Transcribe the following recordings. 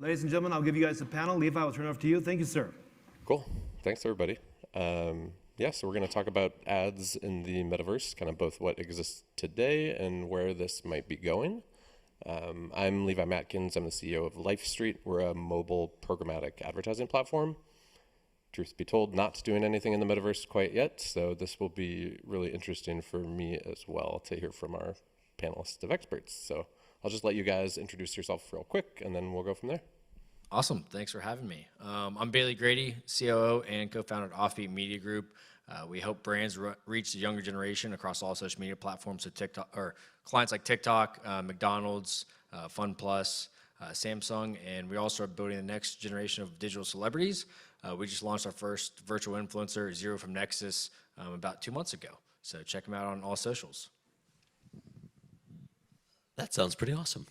Ladies and gentlemen, I'll give you guys the panel. Levi, I'll turn it over to you. Thank you, sir. Cool. Thanks, everybody. Yeah, so we're going to talk about ads in the metaverse, kind of both what exists today and where this might be going. I'm Levi Matkins. I'm the CEO of LifeStreet. We're a mobile programmatic advertising platform. Truth be told, not doing anything in the metaverse quite yet, so this will be really interesting for me as well to hear from our panelists of experts. So I'll just let you guys introduce yourself real quick, and then we'll go from there. Awesome. Thanks for having me. I'm Grady, COO and co-founder of Offbeat Media Group. We help brands reach the younger generation across all social media platforms, so TikTok, or clients like TikTok, McDonald's, Fun Plus, Samsung, and we also are building the next generation of digital celebrities. We just launched our first virtual influencer, Zero from Nexus, about 2 months ago. So check them out on all socials. That sounds pretty awesome.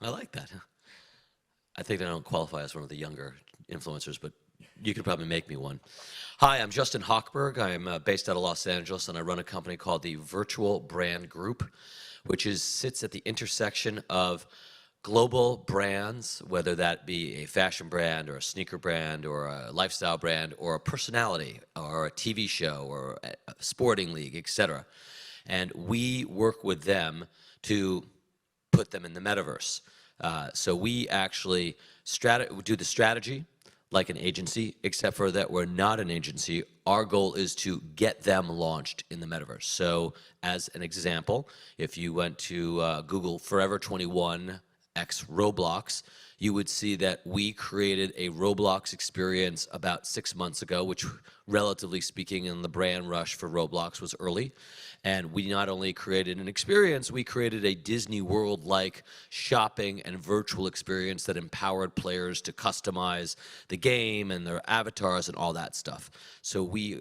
I like that. I think I don't qualify as one of the younger influencers, but you could probably make me one. Hi, I'm Justin Hochberg. I'm based out of Los Angeles, and I run a company called the Virtual Brand Group, which sits at the intersection of global brands, whether that be a fashion brand or a sneaker brand or a lifestyle brand or a personality or a TV show or a sporting league, etc. And we work with them to put them in the metaverse. So we actually do the strategy like an agency, except for that we're not an agency. Our goal is to get them launched in the metaverse. So as an example, if you went to Google Forever 21 X Roblox, you would see that we created a Roblox experience about 6 months ago, which relatively speaking in the brand rush for Roblox was early. And we not only created an experience, we created a Disney World-like shopping and virtual experience that empowered players to customize the game and their avatars and all that stuff. So we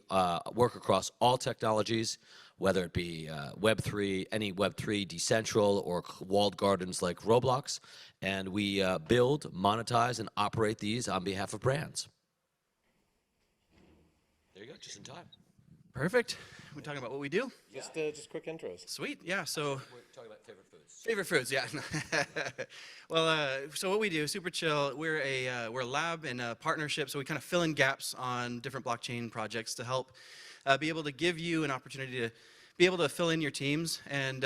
work across all technologies, whether it be Web3, any Web3 decentral or walled gardens like Roblox, and we build, monetize, and operate these on behalf of brands. There you go, just in time. Perfect. We're talking about what we do? Just quick intros. Sweet, yeah, so. We're talking about favorite foods. Favorite foods, yeah. Well, so what we do, super chill, we're a lab and a partnership, so we kind of fill in gaps on different blockchain projects to help be able to give you an opportunity to be able to fill in your teams, and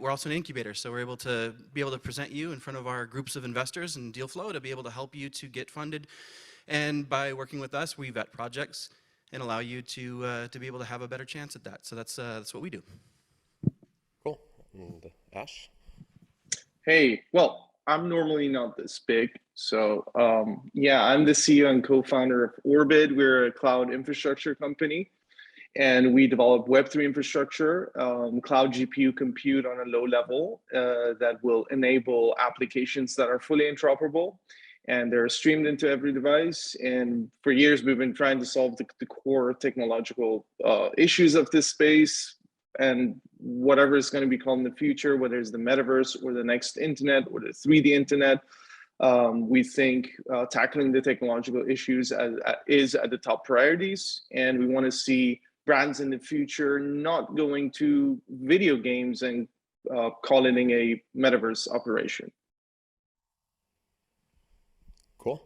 we're also an incubator, so we're able to present you in front of our groups of investors and deal flow to be able to help you to get funded. And by working with us, we vet projects and allow you to be able to have a better chance at that. So that's what we do. Cool. And Ash? Hey, well, I'm normally not this big. So yeah, I'm the CEO and co-founder of Oorbit. We're a cloud infrastructure company, and we develop Web3 infrastructure, cloud GPU compute on a low level that will enable applications that are fully interoperable, and they're streamed into every device. And for years, we've been trying to solve the core technological issues of this space, and whatever is going to be called in the future, whether it's the metaverse or the next internet or the 3D internet, we think tackling the technological issues is at the top priorities. And we want to see brands in the future not going to video games and calling a metaverse operation. Cool.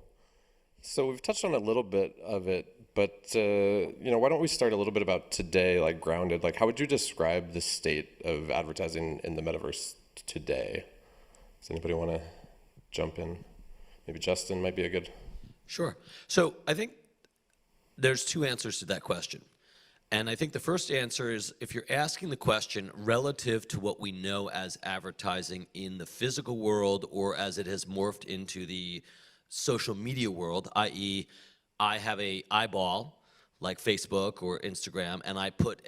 So we've touched on a little bit of it, but why don't we start a little bit about today, like grounded? Like, how would you describe the state of advertising in the metaverse today? Does anybody want to jump in? Maybe Justin might be a good. Sure. So I think there's two answers to that question. And I think the first answer is, if you're asking the question relative to what we know as advertising in the physical world or as it has morphed into the social media world, i.e., I have a eyeball like Facebook or Instagram, and I put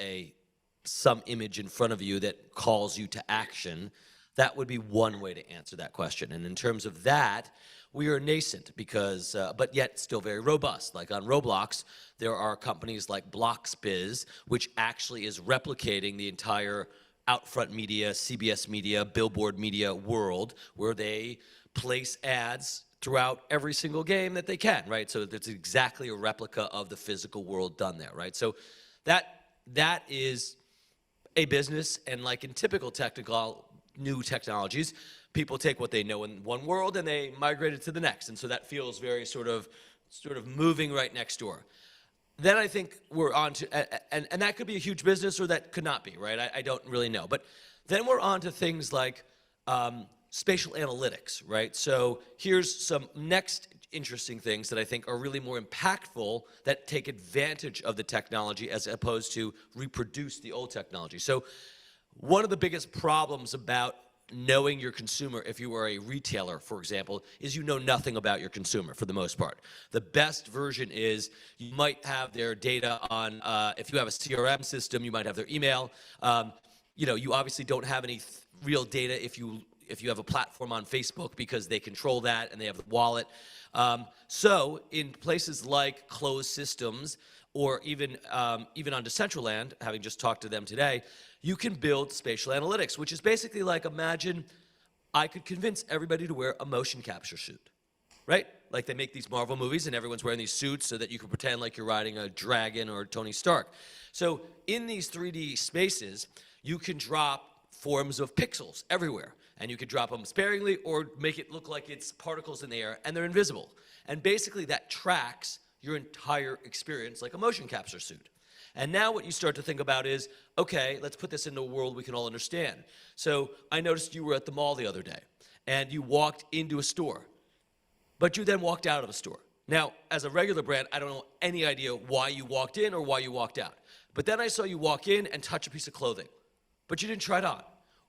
some image in front of you that calls you to action, that would be one way to answer that question. And in terms of that, we are nascent because, but yet still very robust. Like on Roblox, there are companies like Bloxbiz, which actually is replicating the entire Outfront Media, CBS Media, Billboard Media world, where they place ads throughout every single game that they can, right? So it's exactly a replica of the physical world done there, right? So that is a business, and like in typical new technologies, people take what they know in one world and they migrate it to the next. And so that feels very sort of moving right next door. Then I think we're on to, and that could be a huge business or that could not be, right? I don't really know. But then we're on to things like spatial analytics, right? So here's some next interesting things that I think are really more impactful that take advantage of the technology as opposed to reproduce the old technology. So one of the biggest problems about knowing your consumer, if you are a retailer, for example, is you know nothing about your consumer for the most part. The best version is you might have their data on, if you have a CRM system, you might have their email. You obviously don't have any real data if you have a platform on Facebook because they control that and they have the wallet. So in places like closed systems or even on Decentraland, having just talked to them today, you can build spatial analytics, which is basically like, imagine I could convince everybody to wear a motion capture suit, right? Like they make these Marvel movies and everyone's wearing these suits so that you can pretend like you're riding a dragon or Tony Stark. So in these 3D spaces, you can drop forms of pixels everywhere. And you could drop them sparingly or make it look like it's particles in the air and they're invisible. And basically that tracks your entire experience like a motion capture suit. And now what you start to think about is, okay, let's put this into a world we can all understand. So I noticed you were at the mall the other day and you walked into a store, but you then walked out of a store. Now, as a regular brand, I don't know any idea why you walked in or why you walked out. But then I saw you walk in and touch a piece of clothing, but you didn't try it on.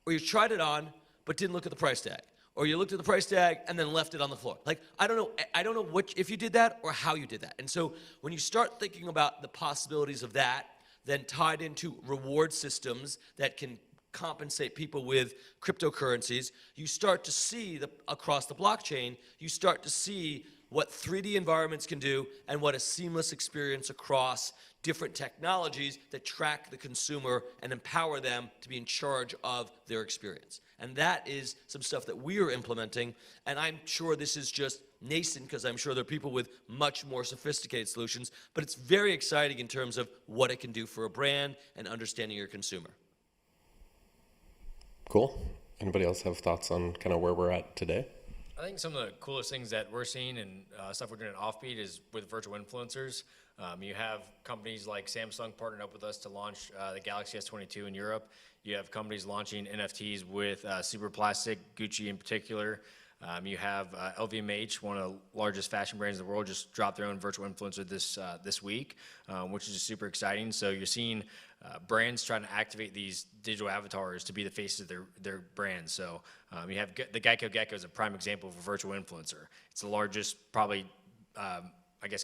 Or you tried it on, but didn't look at the price tag. Or you looked at the price tag and then left it on the floor. Like, I don't know if you did that or how you did that. And so when you start thinking about the possibilities of that, then tied into reward systems that can compensate people with cryptocurrencies, you start to see across the blockchain, you start to see what 3D environments can do and what a seamless experience across different technologies that track the consumer and empower them to be in charge of their experience. And that is some stuff that we are implementing, and I'm sure this is just nascent because I'm sure there are people with much more sophisticated solutions, but it's very exciting in terms of what it can do for a brand and understanding your consumer. Cool. Anybody else have thoughts on kind of where we're at today? I think some of the coolest things that we're seeing and stuff we're doing at Offbeat is with virtual influencers. You have companies like Samsung partnered up with us to launch the Galaxy S22 in Europe. You have companies launching NFTs with Super Plastic, Gucci in particular. You have LVMH, one of the largest fashion brands in the world, just dropped their own virtual influencer this week, which is just super exciting. So you're seeing brands trying to activate these digital avatars to be the faces of their brands. So you have the Geico Gecko is a prime example of a virtual influencer. It's the largest, probably,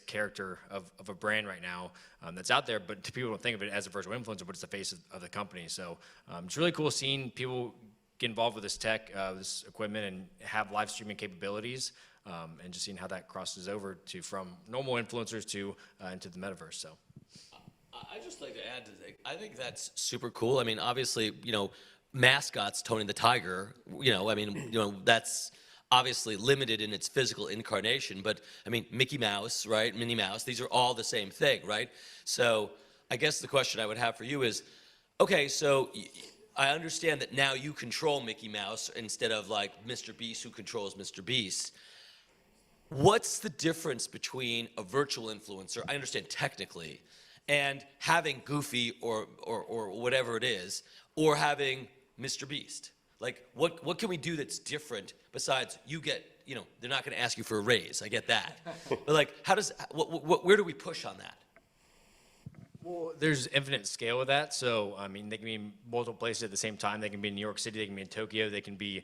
character of a brand right now that's out there, but people don't think of it as a virtual influencer, but it's the face of the company. So it's really cool seeing people get involved with this tech, this equipment, and have live streaming capabilities, and just seeing how that crosses over from normal influencers to into the metaverse. So, I just like to add to that. I think that's super cool. I mean, obviously, mascots, Tony the Tiger. That's obviously limited in its physical incarnation. But I mean, Mickey Mouse, right? Minnie Mouse. These are all the same thing, right? So, I guess the question I would have for you is, okay, so I understand that now you control Mickey Mouse instead of like Mr. Beast who controls Mr. Beast. What's the difference between a virtual influencer, I understand technically, and having Goofy or whatever it is, or having Mr. Beast? Like, what can we do that's different besides you get, they're not gonna ask you for a raise, I get that. But like, where do we push on that? well, there's infinite scale with that. So, I mean, they can be in multiple places at the same time. They can be in New York City, they can be in Tokyo, they can be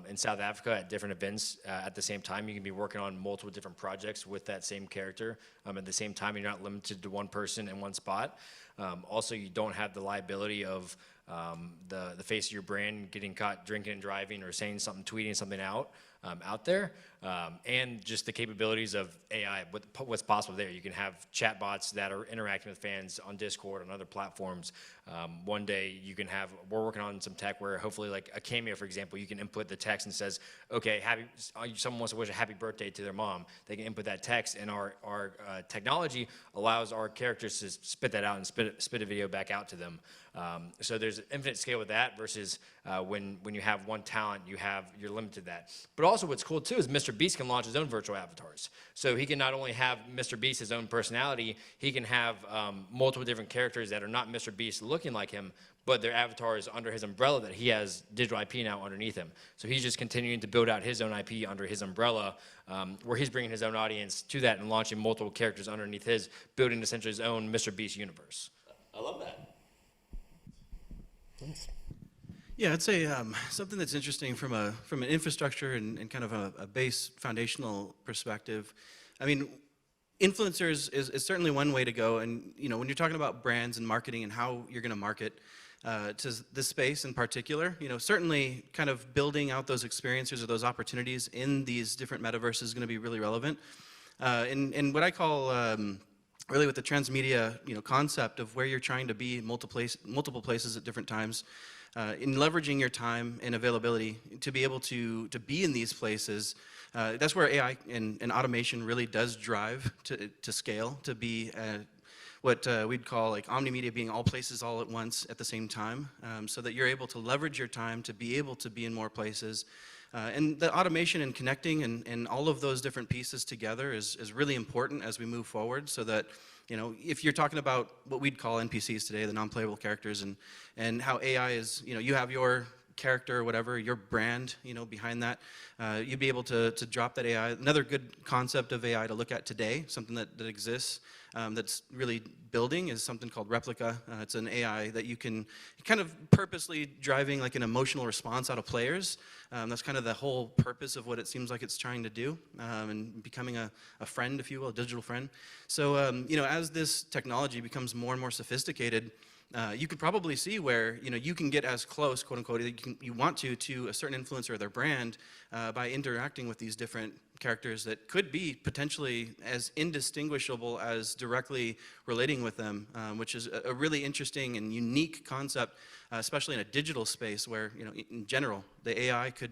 in South Africa at different events at the same time. You can be working on multiple different projects with that same character. At the same time, you're not limited to one person in one spot. Also, you don't have the liability of the face of your brand getting caught drinking and driving or saying something, tweeting something out there, and just the capabilities of AI, what's possible there. You can have chatbots that are interacting with fans on Discord and other platforms. One day you can have, we're working on some tech where hopefully like a Cameo, for example, you can input the text and says, okay, someone wants to wish a happy birthday to their mom. They can input that text, and our technology allows our characters to spit that out and spit spit a video back out to them. So there's infinite scale with that versus when you have one talent, you're limited to that. But also what's cool too is Mr. Beast can launch his own virtual avatars. So he can not only have Mr. Beast his own personality, he can have multiple different characters that are not Mr. Beast looking like him, but their avatar is under his umbrella that he has digital IP now underneath him. So he's just continuing to build out his own IP under his umbrella, where he's bringing his own audience to that and launching multiple characters underneath his, building essentially his own Mr. Beast universe. I love that. Nice. Yeah, I'd say something that's interesting from an infrastructure and kind of a base foundational perspective. I mean, influencers is certainly one way to go, and when you're talking about brands and marketing and how you're going to market to this space in particular, certainly kind of building out those experiences or those opportunities in these different metaverses is going to be really relevant. And what I call really with the transmedia concept of where you're trying to be multiple places at different times, in leveraging your time and availability to be able to be in these places. That's where AI and automation really does drive to scale, to be what we'd call like omnimedia, being all places all at once at the same time, so that you're able to leverage your time to be able to be in more places. And the automation and connecting and all of those different pieces together is really important as we move forward, so that if you're talking about what we'd call NPCs today, the non-playable characters, and how AI is, you have your character or whatever, your brand, behind that, you'd be able to drop that AI. Another good concept of AI to look at today, something that exists, that's really building, is something called Replica. It's an AI that you can kind of purposely driving like an emotional response out of players. That's kind of the whole purpose of what it seems like it's trying to do, and becoming a friend, if you will, a digital friend. So, as this technology becomes more and more sophisticated, you could probably see where you can get as close, quote unquote, you want to a certain influencer or their brand by interacting with these different characters that could be potentially as indistinguishable as directly relating with them, which is a really interesting and unique concept, especially in a digital space where in general the AI could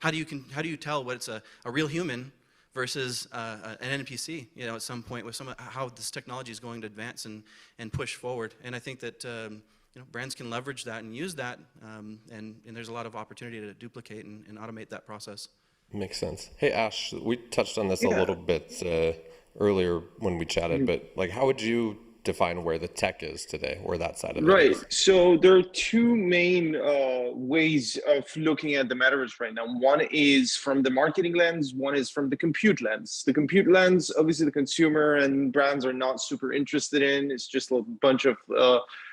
how do you tell what's a real human versus an NPC, at some point with how this technology is going to advance and push forward. And I think that brands can leverage that and use that, and there's a lot of opportunity to duplicate and automate that process. Makes sense. Hey, Ash, we touched on this a little bit earlier when we chatted, but like, how would you define where the tech is today, where that side of it Right. is? So there are two main ways of looking at the metaverse right now. One is from the marketing lens, one is from the compute lens. The compute lens, obviously the consumer and brands are not super interested in. It's just a bunch of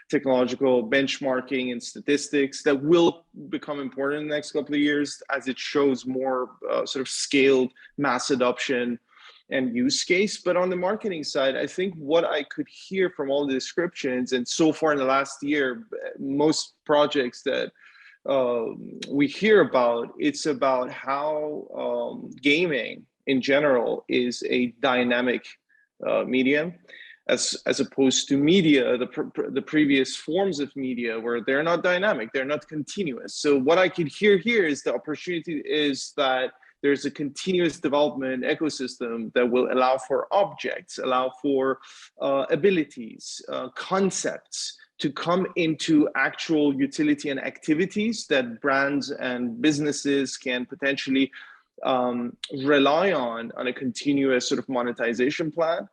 technological benchmarking and statistics that will become important in the next couple of years as it shows more sort of scaled mass adoption and use case. But on the marketing side, I think what I could hear from all the descriptions, and so far in the last year, most projects that we hear about, it's about how gaming in general is a dynamic medium, as opposed to media, the previous forms of media where they're not dynamic, they're not continuous. So what I could hear here is the opportunity is that there's a continuous development ecosystem that will allow for objects, allow for abilities, concepts to come into actual utility and activities that brands and businesses can potentially rely on a continuous sort of monetization plan.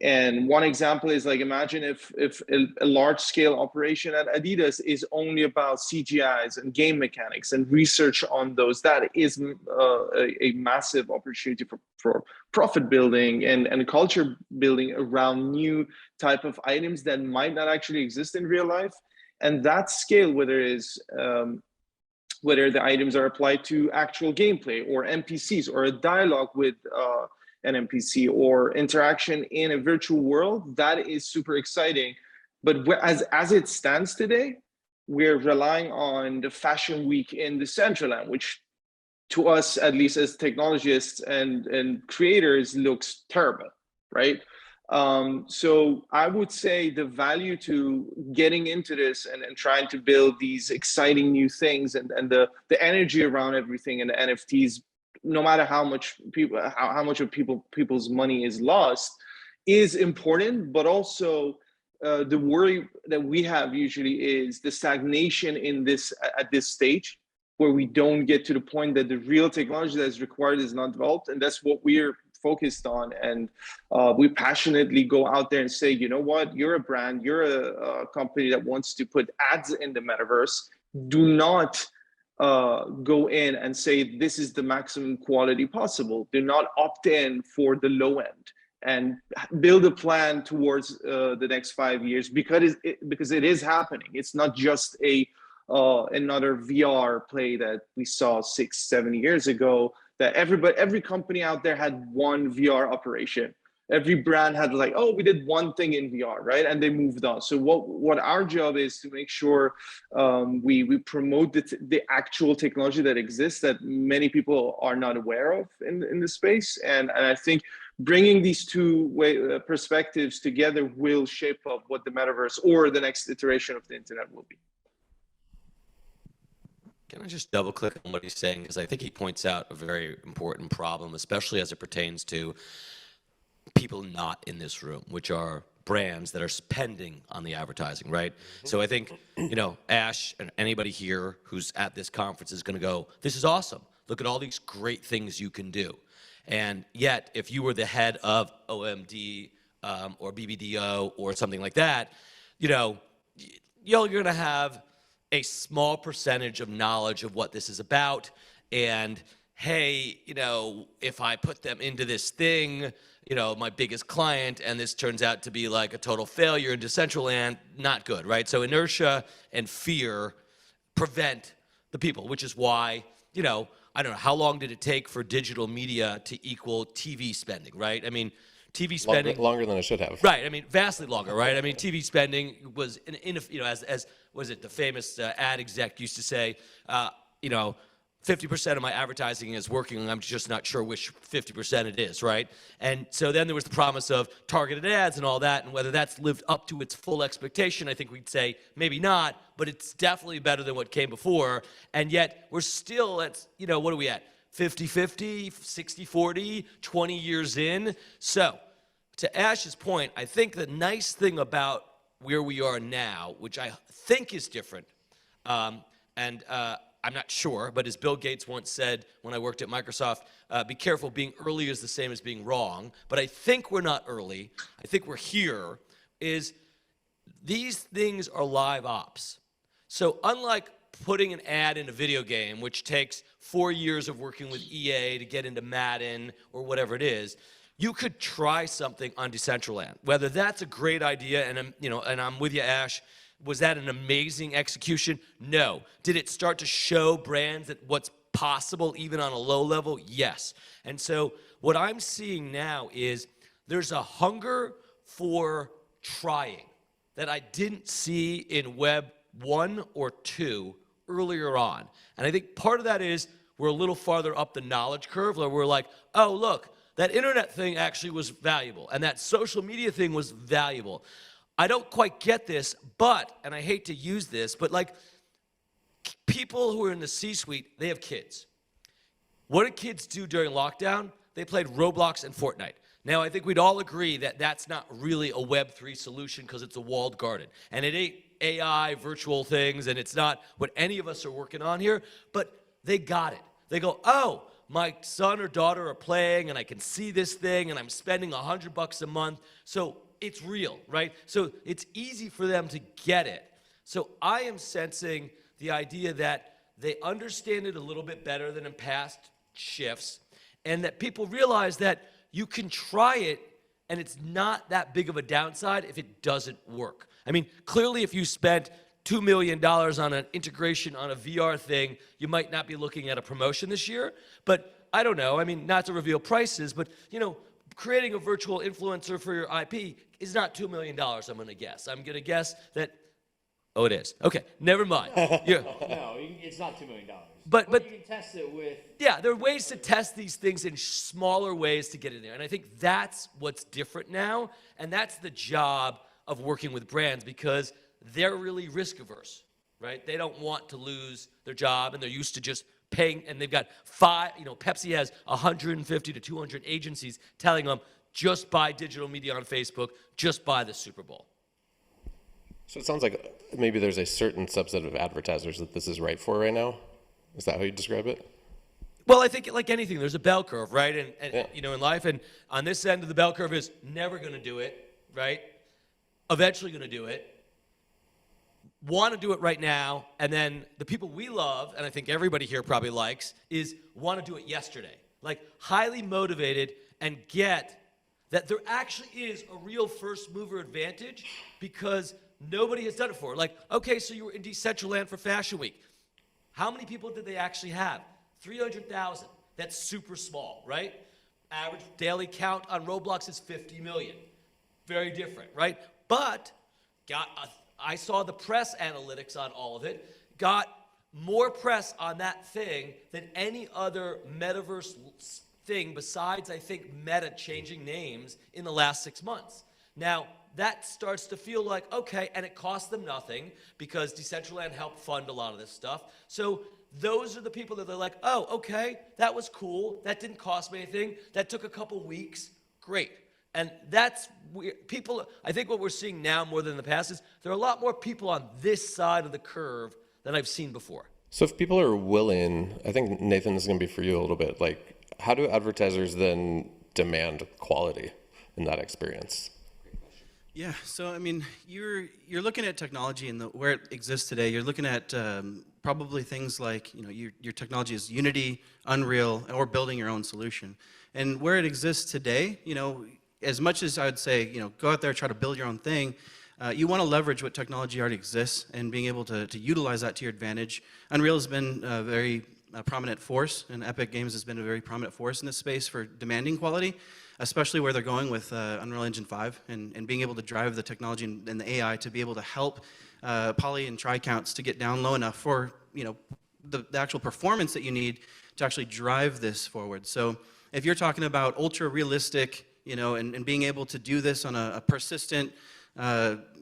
And one example is like, imagine if a large scale operation at Adidas is only about CGIs and game mechanics and research on those. That is a massive opportunity for profit building and culture building around new type of items that might not actually exist in real life. And that scale, whether the items are applied to actual gameplay or NPCs or a dialogue with an NPC or interaction in a virtual world, that is super exciting. But as it stands today, we're relying on the fashion week in Decentraland, which to us, at least as technologists and creators, looks terrible, right? So I would say the value to getting into this and trying to build these exciting new things and the energy around everything and the NFTs, no matter how much people's money is lost, is important, but also the worry that we have usually is the stagnation in this at this stage, where we don't get to the point that the real technology that is required is not developed, and that's what we're focused on. And we passionately go out there and say, you know what, you're a brand, you're a company that wants to put ads in the metaverse. Do not go in and say this is the maximum quality possible. Do not opt in for the low end, and build a plan towards the next 5 years, because it is happening. It's not just another VR play that we saw 6-7 years ago, that every company out there had one VR operation. Every brand had like, oh, we did one thing in VR, right? And they moved on. So what our job is to make sure we promote the actual technology that exists, that many people are not aware of in the space. And I think bringing these two perspectives together will shape up what the metaverse or the next iteration of the internet will be. Can I just double click on what he's saying? Because I think he points out a very important problem, especially as it pertains to people not in this room, which are brands that are spending on the advertising, right? So I think, Ash and anybody here who's at this conference is going to go, this is awesome. Look at all these great things you can do. And yet, if you were the head of OMD or BBDO or something like that, you're going to have a small percentage of knowledge of what this is about. And hey, if I put them into this thing, my biggest client, and this turns out to be like a total failure in Decentraland, not good, right? So inertia and fear prevent the people, which is why, I don't know, how long did it take for digital media to equal TV spending, right? I mean, TV spending longer than it should have. Right. I mean, vastly longer, right? I mean, TV spending was as was it the famous ad exec used to say, 50% of my advertising is working, and I'm just not sure which 50% it is, right? And so then there was the promise of targeted ads and all that, and whether that's lived up to its full expectation, I think we'd say maybe not, but it's definitely better than what came before. And yet we're still at, what are we at? 50-50, 60-40, 20 years in. So to Ash's point, I think the nice thing about where we are now, which I think is different, I'm not sure, but as Bill Gates once said when I worked at Microsoft, be careful, being early is the same as being wrong. But I think we're not early. I think we're here, is these things are live ops. So unlike putting an ad in a video game, which takes 4 years of working with EA to get into Madden or whatever it is, you could try something on Decentraland. Whether that's a great idea, and I'm with you, Ash. Was that an amazing execution? No. Did it start to show brands that what's possible even on a low level? Yes. And so what I'm seeing now is there's a hunger for trying that I didn't see in Web 1 or 2 earlier on. And I think part of that is we're a little farther up the knowledge curve, where we're like, oh, look, that internet thing actually was valuable, and that social media thing was valuable. I don't quite get this, but, and I hate to use this, but like people who are in the C-suite, they have kids. What did kids do during lockdown? They played Roblox and Fortnite. Now, I think we'd all agree that that's not really a Web3 solution because it's a walled garden. And it ain't AI, virtual things, and it's not what any of us are working on here, but they got it. They go, oh, my son or daughter are playing, and I can see this thing, and I'm spending $100 a month, so it's real, right? So it's easy for them to get it. So I am sensing the idea that they understand it a little bit better than in past shifts, and that people realize that you can try it, and it's not that big of a downside if it doesn't work. I mean, clearly if you spent $2 million on an integration on a VR thing, you might not be looking at a promotion this year, but I don't know. I mean, not to reveal prices, but creating a virtual influencer for your IP is not $2 million, I'm going to guess. I'm going to guess that, oh, it is. Okay, never mind. No, it's not $2 million. But you can test it with... Yeah, there are ways to test these things in smaller ways to get in there. And I think that's what's different now, and that's the job of working with brands, because they're really risk averse, right? They don't want to lose their job, and they're used to just paying, and they've got Pepsi has 150 to 200 agencies telling them, just buy digital media on Facebook, just buy the Super Bowl. So it sounds like maybe there's a certain subset of advertisers that this is right for right now. Is that how you describe it? Well, I think like anything, there's a bell curve, right? And Yeah. you know, in life, and on this end of the bell curve is never going to do it, right? Eventually going to do it. Want to do it right now, and then the people we love, and I think everybody here probably likes, is want to do it yesterday. Like highly motivated and get that there actually is a real first mover advantage because nobody has done it before. Like, okay, so you were in Decentraland for Fashion Week. How many people did they actually have? 300,000. That's super small, right? Average daily count on Roblox is 50 million. Very different, right? But I saw the press analytics on all of it. Got more press on that thing than any other metaverse thing besides, I think, Meta changing names in the last 6 months. Now, that starts to feel like, okay, and it cost them nothing because Decentraland helped fund a lot of this stuff. So those are the people that they're like, oh, okay, that was cool. That didn't cost me anything. That took a couple weeks. Great. And that's people, I think what we're seeing now more than in the past is there are a lot more people on this side of the curve than I've seen before. So if people are willing, I think Nathan, this is going to be for you a little bit. Like, how do advertisers then demand quality in that experience? Yeah, so I mean, you're looking at technology and where it exists today. You're looking at probably things like, you know, your technology is Unity, Unreal, or building your own solution. And where it exists today, you know, as much as I would say, you know, go out there, try to build your own thing, you want to leverage what technology already exists and being able to utilize that to your advantage. Unreal has been a very prominent force, and Epic Games has been a very prominent force in this space for demanding quality, especially where they're going with Unreal Engine 5 and being able to drive the technology and the AI to be able to help poly and try counts to get down low enough for, you know, the actual performance that you need to actually drive this forward. So if you're talking about ultra realistic, you know, and being able to do this on a persistent,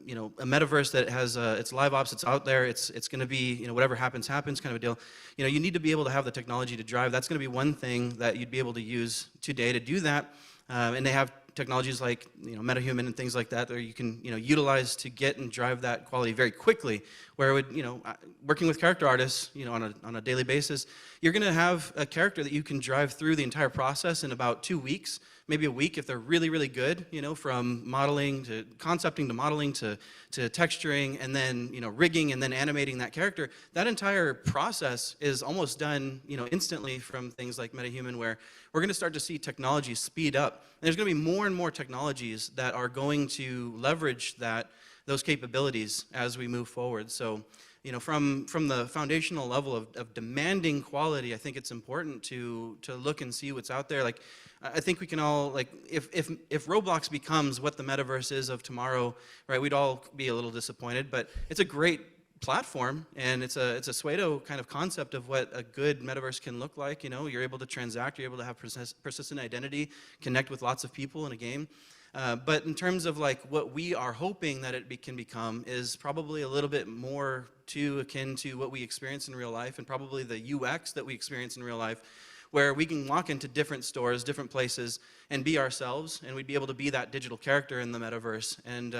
you know, a metaverse that has it's live ops, it's out there, it's going to be, you know, whatever happens kind of a deal. You know, you need to be able to have the technology to drive. That's going to be one thing that you'd be able to use today to do that. And they have technologies like, you know, MetaHuman and things like that, where you can, you know, utilize to get and drive that quality very quickly. Where it would, you know, working with character artists, you know, on a daily basis, you're going to have a character that you can drive through the entire process in about 2 weeks, maybe a week if they're really, really good, you know, from modeling to concepting to modeling to texturing and then, you know, rigging and then animating that character. That entire process is almost done, you know, instantly from things like MetaHuman, where we're going to start to see technology speed up. And there's going to be more and more technologies that are going to leverage those capabilities as we move forward. So, you know, from the foundational level of demanding quality, I think it's important to look and see what's out there. Like, I think we can all, like, if Roblox becomes what the metaverse is of tomorrow, right, we'd all be a little disappointed, but it's a great platform, and it's a pseudo kind of concept of what a good metaverse can look like. You know, you're able to transact, you're able to have persistent identity, connect with lots of people in a game. But in terms of like what we are hoping that it can become is probably a little bit more too akin to what we experience in real life, and probably the UX that we experience in real life, where we can walk into different stores, different places, and be ourselves, and we'd be able to be that digital character in the metaverse. And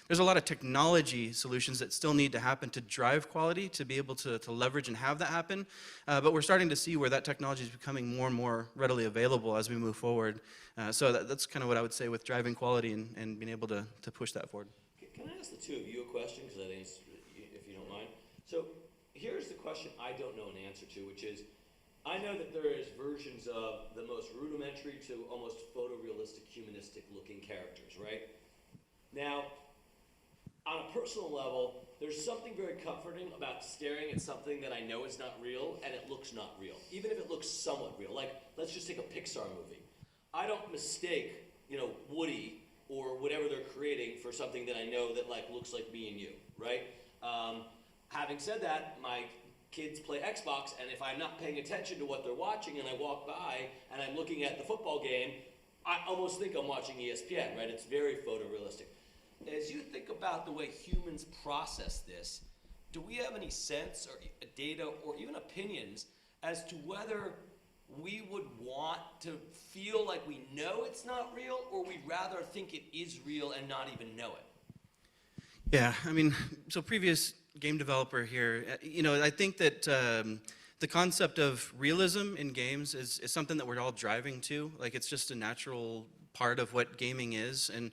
there's a lot of technology solutions that still need to happen to drive quality, to be able to leverage and have that happen. But we're starting to see where that technology is becoming more and more readily available as we move forward. So that's kind of what I would say with driving quality and being able to push that forward. Can I ask the two of you a question? Because I think it's, if you don't mind. So here's the question I don't know an answer to, which is, I know that there is versions of the most rudimentary to almost photorealistic, humanistic-looking characters, right? Now, on a personal level, there's something very comforting about staring at something that I know is not real, and it looks not real, even if it looks somewhat real. Like, let's just take a Pixar movie. I don't mistake, you know, Woody or whatever they're creating for something that I know that like looks like me and you, right? Having said that, my kids play Xbox, and if I'm not paying attention to what they're watching and I walk by and I'm looking at the football game, I almost think I'm watching ESPN, right? It's very photorealistic. As you think about the way humans process this, do we have any sense or data or even opinions as to whether we would want to feel like we know it's not real, or we'd rather think it is real and not even know it? Yeah, I mean, so previous game developer here, I think that the concept of realism in games is something that we're all driving to. Like, it's just a natural part of what gaming is. And,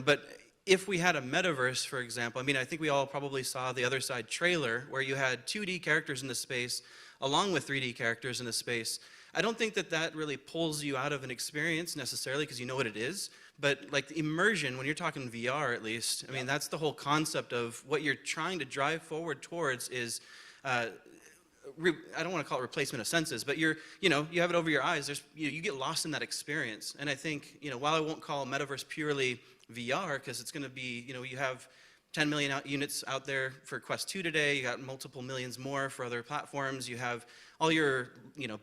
but if we had a metaverse, for example, I mean, I think we all probably saw the Other Side trailer where you had 2D characters in the space along with 3D characters in the space. I don't think that that really pulls you out of an experience necessarily because you know what it is. But like the immersion, when you're talking VR at least, I mean, that's the whole concept of what you're trying to drive forward towards is, I don't want to call it replacement of senses, but you have it over your eyes. You get lost in that experience. And I think, while I won't call Metaverse purely VR, because it's going to be, you have 10 million units out there for Quest 2 today. You got multiple millions more for other platforms. You have all your,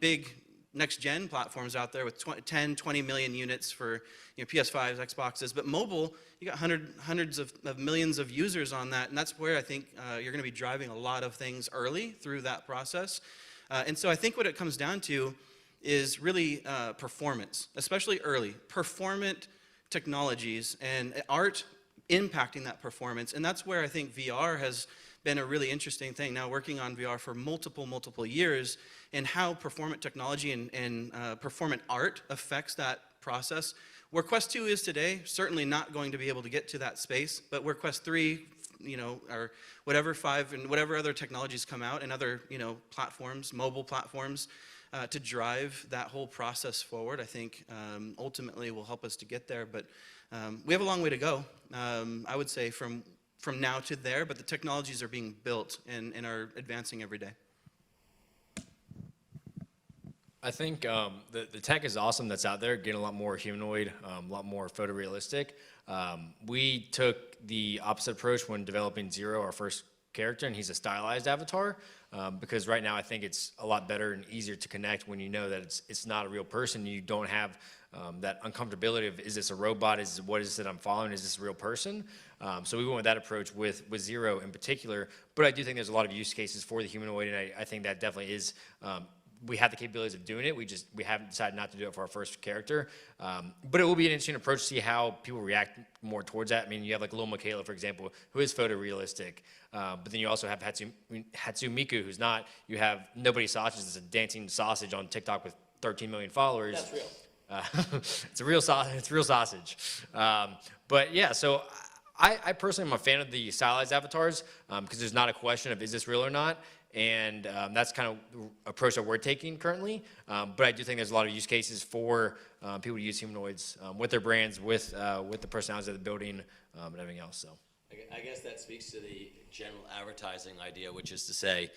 big next-gen platforms out there with 10, 20 million units for PS5s, Xboxes. But mobile, you got hundreds of millions of users on that. And that's where I think you're going to be driving a lot of things early through that process. And so I think what it comes down to is really performance, especially early. Performant technologies and art impacting that performance. And that's where I think VR has been a really interesting thing. Now working on VR for multiple years, and how performant technology and performant art affects that process. Where Quest 2 is today, certainly not going to be able to get to that space, but where Quest 3, or whatever 5 and whatever other technologies come out and other, platforms, mobile platforms, to drive that whole process forward, I think ultimately will help us to get there. But we have a long way to go, I would say, from now to there, but the technologies are being built and are advancing every day. I think the tech is awesome that's out there, getting a lot more humanoid, a lot more photorealistic. We took the opposite approach when developing Zero, our first character, and he's a stylized avatar, because right now I think it's a lot better and easier to connect when you know that it's not a real person. You don't have that uncomfortability of, is this a robot? What is it I'm following? Is this a real person? So we went with that approach with Zero in particular, but I do think there's a lot of use cases for the humanoid, and I think that definitely is, we have the capabilities of doing it. We haven't decided not to do it for our first character. But it will be an interesting approach to see how people react more towards that. I mean, you have like Lil Michaela, for example, who is photorealistic. But then you also have Hatsumiku, who's not. You have Nobody Sausages, is a dancing sausage on TikTok with 13 million followers. That's real. It's a real sausage. It's real sausage. But yeah, so I personally am a fan of the stylized avatars because there's not a question of is this real or not. And that's kind of the approach that we're taking currently. But I do think there's a lot of use cases for people to use humanoids with their brands, with the personalities of the building, and everything else. So I guess that speaks to the general advertising idea, which is to say,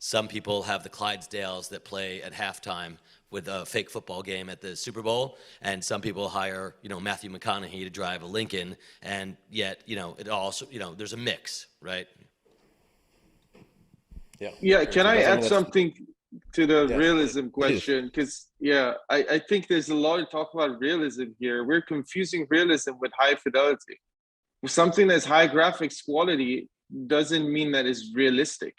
some people have the Clydesdales that play at halftime with a fake football game at the Super Bowl, and some people hire, Matthew McConaughey to drive a Lincoln, and yet, it also, there's a mix, right? Yeah, can I add that's- something to the Yeah, realism please. question? Because, I think there's a lot of talk about realism here. We're confusing realism with high fidelity. Something that's high graphics quality doesn't mean that it's realistic,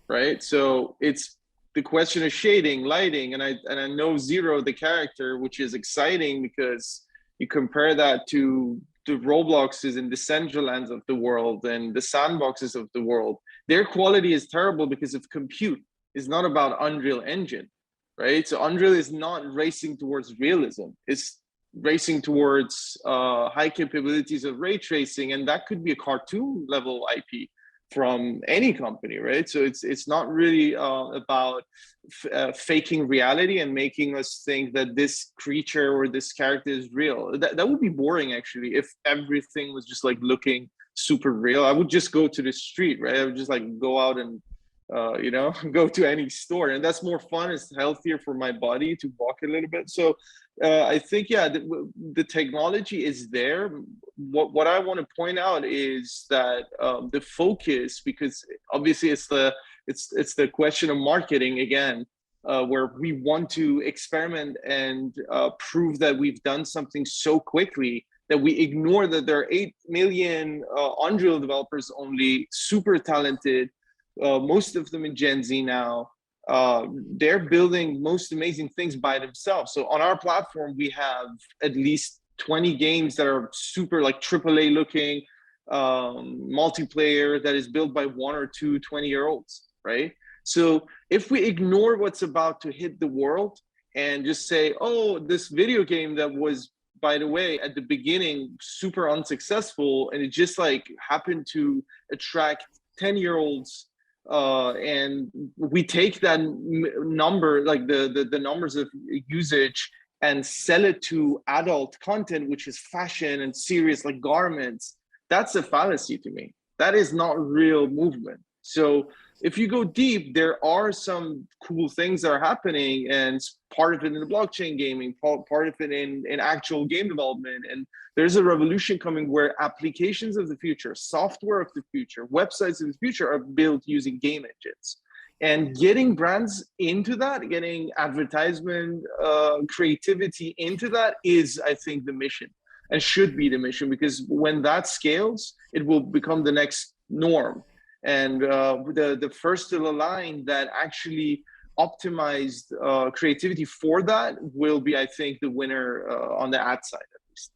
right? So it's the question of shading, lighting, and I know Zero, the character, which is exciting because you compare that to the Robloxes and the Decentralands of the world and the sandboxes of the world. Their quality is terrible because of compute. It's not about Unreal Engine, right? So Unreal is not racing towards realism. It's racing towards high capabilities of ray tracing, and that could be a cartoon level IP from any company, right? So it's not really about faking reality and making us think that this creature or this character is real. That would be boring, actually, if everything was just like looking super real. I would just go to the street, right? I would just like go out and go to any store, and that's more fun. It's healthier for my body to walk a little bit. So I think, the technology is there. What I want to point out is that the focus, because obviously it's the question of marketing again, where we want to experiment and prove that we've done something so quickly that we ignore that there are 8 million Unreal developers only, super talented, most of them in Gen Z now. They're building most amazing things by themselves. So on our platform, we have at least 20 games that are super like AAA looking, multiplayer that is built by 1 or 2 20-year-olds, right? So if we ignore what's about to hit the world and just say, oh, this video game that was, by the way, at the beginning, super unsuccessful, and it just like happened to attract 10-year-olds, and we take that number, like the numbers of usage, and sell it to adult content, which is fashion and serious like garments, that's a fallacy to me. That is not real movement. So if you go deep, there are some cool things that are happening, and part of it in the blockchain gaming, part of it in actual game development. And there's a revolution coming where applications of the future, software of the future, websites of the future are built using game engines. And getting brands into that, getting advertisement, creativity into that is, I think, the mission, and should be the mission, because when that scales, it will become the next norm. And the first of the line that actually optimized creativity for that will be, I think, the winner on the ad side, at least.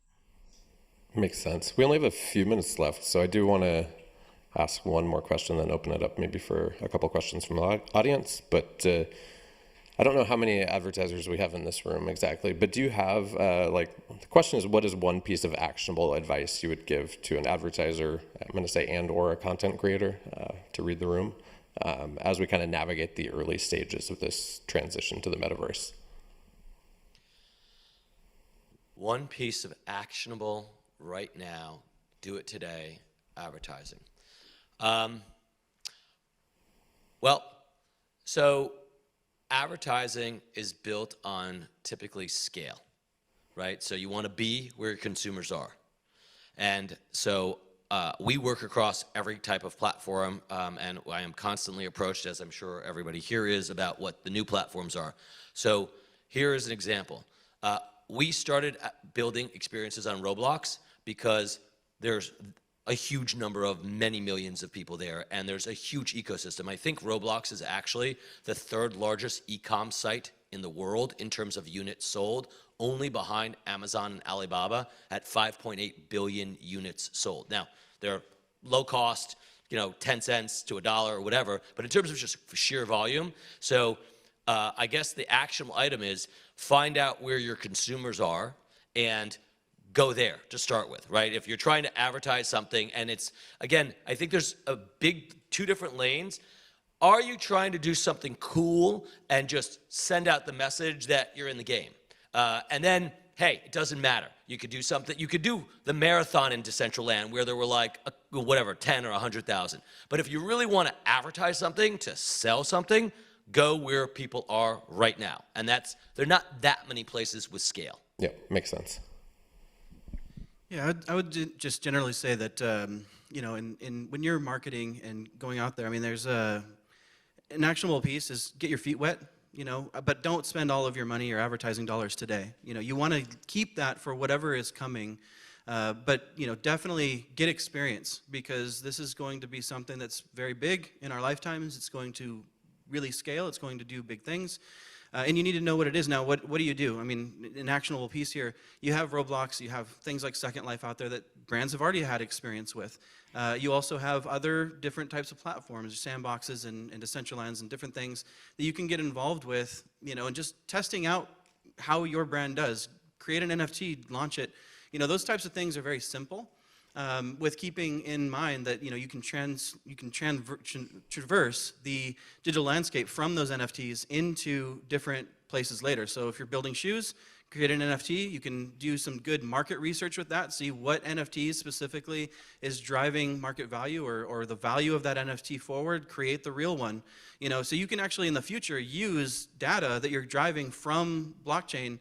Makes sense. We only have a few minutes left, so I do want to ask one more question, then open it up maybe for a couple questions from the audience. But I don't know how many advertisers we have in this room exactly, but do you have, the question is, what is one piece of actionable advice you would give to an advertiser, I'm going to say, and or a content creator, to read the room, as we kind of navigate the early stages of this transition to the metaverse? One piece of actionable right now, do it today, advertising. So advertising is built on typically scale, right? So you want to be where your consumers are. And so we work across every type of platform, and I am constantly approached, as I'm sure everybody here is, about what the new platforms are. So here is an example. We started building experiences on Roblox because there's a huge number of many millions of people there, and there's a huge ecosystem. I think Roblox is actually the 3rd largest e-com site in the world in terms of units sold, only behind Amazon and Alibaba at 5.8 billion units sold. Now, they're low cost, 10 cents to $1 or whatever, but in terms of just sheer volume, so I guess the actionable item is find out where your consumers are and go there to start with, right? If you're trying to advertise something, and it's, again, I think there's a big 2 different lanes. Are you trying to do something cool and just send out the message that you're in the game? And then, hey, it doesn't matter. You could do something, you could do the marathon in Decentraland where there were like, 10 or 100,000. But if you really want to advertise something, to sell something, go where people are right now. And there are not that many places with scale. Yeah, makes sense. Yeah, I would just generally say that, when you're marketing and going out there, I mean, there's an actionable piece is get your feet wet, but don't spend all of your money or advertising dollars today. You want to keep that for whatever is coming, but, definitely get experience, because this is going to be something that's very big in our lifetimes. It's going to really scale. It's going to do big things. And you need to know what it is. Now, what do you do? I mean, an actionable piece here, you have Roblox, you have things like Second Life out there that brands have already had experience with. You also have other different types of platforms, sandboxes and Decentralands and different things that you can get involved with, and just testing out how your brand does. Create an NFT, launch it. Those types of things are very simple. With keeping in mind that you can traverse the digital landscape from those NFTs into different places later. So if you're building shoes, create an NFT. You can do some good market research with that, see what NFTs specifically is driving market value or the value of that NFT forward, create the real one. So you can actually in the future use data that you're driving from blockchain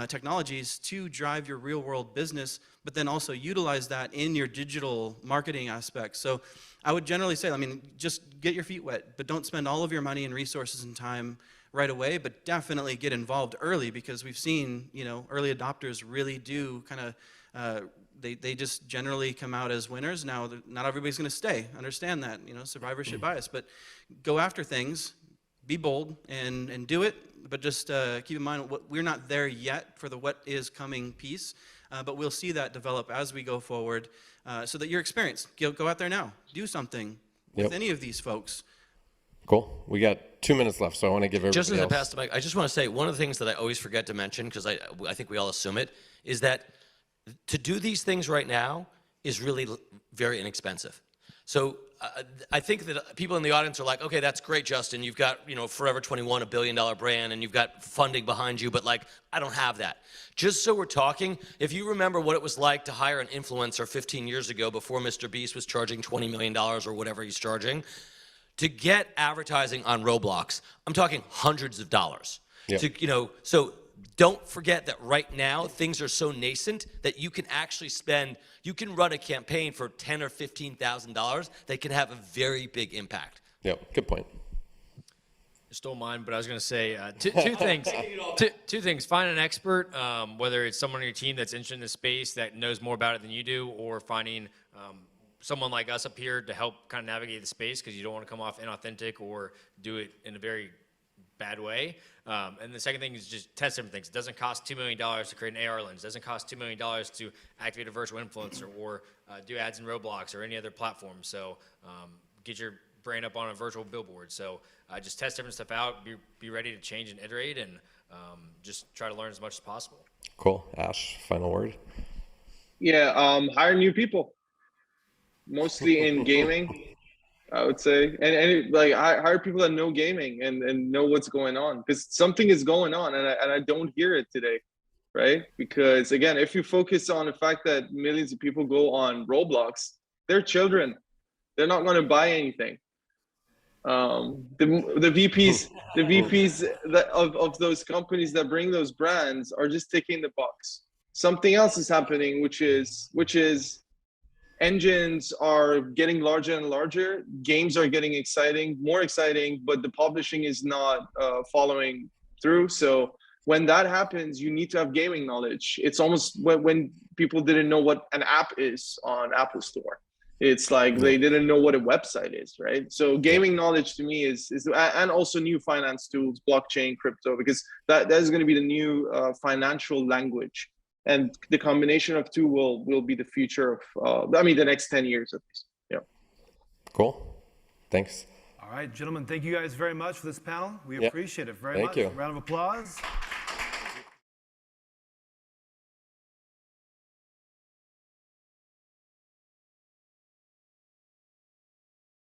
technologies to drive your real world business, but then also utilize that in your digital marketing aspects. So I would generally say, just get your feet wet, but don't spend all of your money and resources and time right away, but definitely get involved early, because we've seen, early adopters really do kind of, they just generally come out as winners. Now, not everybody's going to stay. Understand that, survivorship bias, but go after things, be bold and do it, but just keep in mind we're not there yet for the what is coming piece. but we'll see that develop as we go forward, so that your experience, go out there now, do something with any of these folks. Cool. We got 2 minutes left, so I want to give everybody Just as I else. pass the mic, I just want to say one of the things that I always forget to mention, because I think we all assume it, is that to do these things right now is really very inexpensive. So I think that people in the audience are like, okay, that's great, Justin. You've got, Forever 21, $1 billion brand, and you've got funding behind you, but like, I don't have that. Just so we're talking, if you remember what it was like to hire an influencer 15 years ago before Mr. Beast was charging $20 million or whatever he's charging, to get advertising on Roblox, I'm talking hundreds of dollars. Yep. So don't forget that right now things are so nascent that you can actually you can run a campaign for $10,000 or $15,000 that can have a very big impact. Yep, good point. You stole mine, but I was going to say two things. Two things. Find an expert, whether it's someone on your team that's interested in the space that knows more about it than you do, or finding someone like us up here to help kind of navigate the space, because you don't want to come off inauthentic or do it in a very bad way. And the second thing is just test different things. It doesn't cost $2 million to create an AR lens. It doesn't cost $2 million to activate a virtual influencer or do ads in Roblox or any other platform. So get your brand up on a virtual billboard. So just test different stuff out. Be ready to change and iterate, and just try to learn as much as possible. Cool. Ash, final word? Yeah, hire new people, mostly in gaming, I would say, and like hire people that know gaming and know what's going on, because something is going on, and I don't hear it today, right? Because again, if you focus on the fact that millions of people go on Roblox, they're children, they're not going to buy anything. The VPs of those companies that bring those brands are just ticking the box. Something else is happening, which is engines are getting larger and larger. Games are getting more exciting, but the publishing is not following through. So when that happens, you need to have gaming knowledge. It's almost when people didn't know what an app is on Apple Store. It's like they didn't know what a website is, right? So gaming knowledge to me is and also new finance tools, blockchain, crypto, because that is going to be the new financial language. And the combination of two will be the future of, the next 10 years at least. Yeah. Cool. Thanks. All right, gentlemen, thank you guys very much for this panel. We appreciate it very much. Thank you. Round of applause.